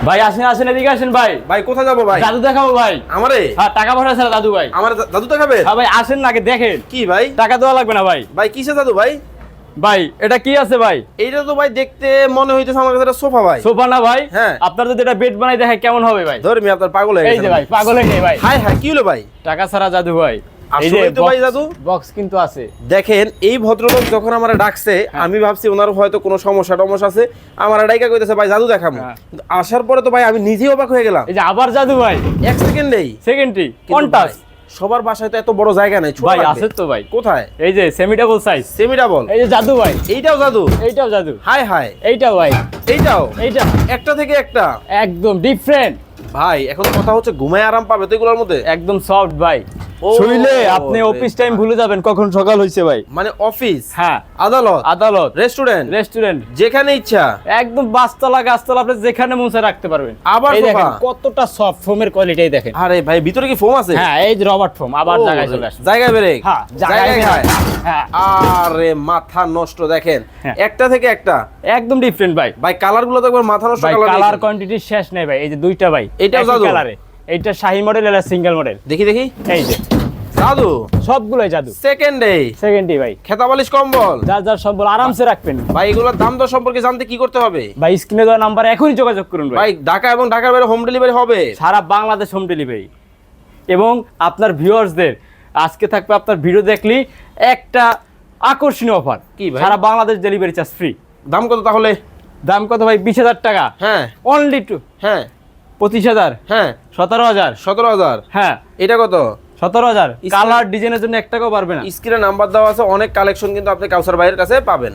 ভাই আসেন আসেন, এদিকে আসেন ভাই। ভাই কোথায় যাবো ভাই? জাদু দেখাবো ভাই। আমারে? হ্যাঁ, টাকা পয়সা ছাড়া দাদু ভাই। আমার দাদু দেখাবে? হ্যাঁ ভাই, আসেন না, আগে দেখেন। কি ভাই? টাকা দেওয়া লাগবে না ভাই। ভাই কিসে দাদু ভাই? ভাই এটা কি আছে ভাই? এইটা তো ভাই দেখতে মনে হইতেছে আমার কাছে একটা সোফা ভাই। সোফা না ভাই? হ্যাঁ। আপনার যদি এটা বেড বানাই দেখে কেমন হবে ভাই? ধর্মি আপনার পাগল হয়ে এই গেছে যে ভাই, পাগল হয়ে নেই ভাই। হাই হাই কি হলো ভাই? টাকা ছাড়া জাদু ভাই। এই যে আসলেই তো ভাই জাদু। বক্স কিন্তু আছে। দেখেন এই ভদ্রলোক যখন আমার ডাকছে আমি ভাবছি ওনার হয়তো কোনো সমস্যা আছে, আমার ডাইকা কইতেছে ভাই জাদু দেখামু। হ্যাঁ। কিন্তু আসার পরে তো ভাই আমি নিজেই অবাক হয়ে গেলাম। এই যে আবার জাদু ভাই, এক সেকেন্ডেই সেকেন্ডটি কিন্তু কন্টাস। ভাই, সবার বাসায় তো এত বড় জায়গা নেই, ছোট ভাই লাগবে। আছে তো ভাই। কোথায়? এই যে semi double size. Semi double? এই যে জাদু ভাই, এইটাও জাদু? এইটাও জাদু। হাই হাই এইটাও ভাই, এইটাও? এইটা একটা থেকে একটা? একদম ডিফারেন্ট। ভাই এখন কথা হচ্ছে ঘুমায় আরাম পাবে তো এগুলোর মধ্যে? একদম সফট ভাই। ও, শুইলে আপনি রে অফিস টাইম ভুলে যাবেন কখন সকাল হইছে ভাই। মানে অফিস, হ্যাঁ, আদালত, আদালত, রেস্টুরেন্ট, রেস্টুরেন্ট, যেখানে ইচ্ছা একদম বাসতলা গাছতলা আপনি যেখানে মুছে রাখতে পারবেন। আবার এই দেখেন সোফা। কতটা সফট, ফোমের কোয়ালিটি দেখেন। আরে ভাই ভিতরে কি ফোম আছে? হ্যাঁ, এই যে রবার্ট ফোম, আবার ও, জায়গায় চলে আসে। জায়গায় ব্রেক? হ্যাঁ, জায়গায় খায়? হ্যাঁ, আরে মাথা নষ্ট দেখেন। হ্যাঁ। একটা থেকে একটা? একদম ডিফারেন্ট ভাই। ভাই কালার গুলো তো একবার মাথা নষ্ট ভাই কালার। কালার কোয়ান্টিটি শেষ নেই ভাই। এই যে দুইটা ভাই, এইটাও একই জাদু? কালারে। এইটা শাহী মডেল, এটা সিঙ্গেল মডেল। দেখি দেখি। এই যে জাদু সবগুলোই জাদু। সেকেন্ডে সেকেন্ডই ভাই, খেতা বালিশ কম্বল। যার যার সব আরামসে রাখবেন। ভাই এগুলোর দাম দর সম্পর্কে জানতে কি করতে হবে? ভাই স্ক্রিনে দেওয়া নাম্বারে এখনই যোগাযোগ করুন ভাই। ভাই ঢাকা এবং ঢাকার বাইরে হোম ডেলিভারি হবে? সারা বাংলাদেশ হোম ডেলিভারি। এবং আপনার ভিউয়ার্সদের আজকে থাকবে, আপনার ভিডিও দেখলি একটা আকর্ষণীয় অফার। কি ভাই? সারা বাংলাদেশ ডেলিভারি চার্জ ফ্রি। দাম কত তাহলে? দাম কত ভাই? 20,000 টাকা। হ্যাঁ অনলি টু হ্যাঁ 25,000, হ্যাঁ 17,000। 17,000? হ্যাঁ, এটা কত? 17,000। কালার ডিজাইনের জন্য 1 টাকাও পারবে না। স্ক্রিনে নাম্বার দেওয়া আছে, অনেক কালেকশন কিন্তু আপনি কাউসার ভাইয়ের কাছে পাবেন।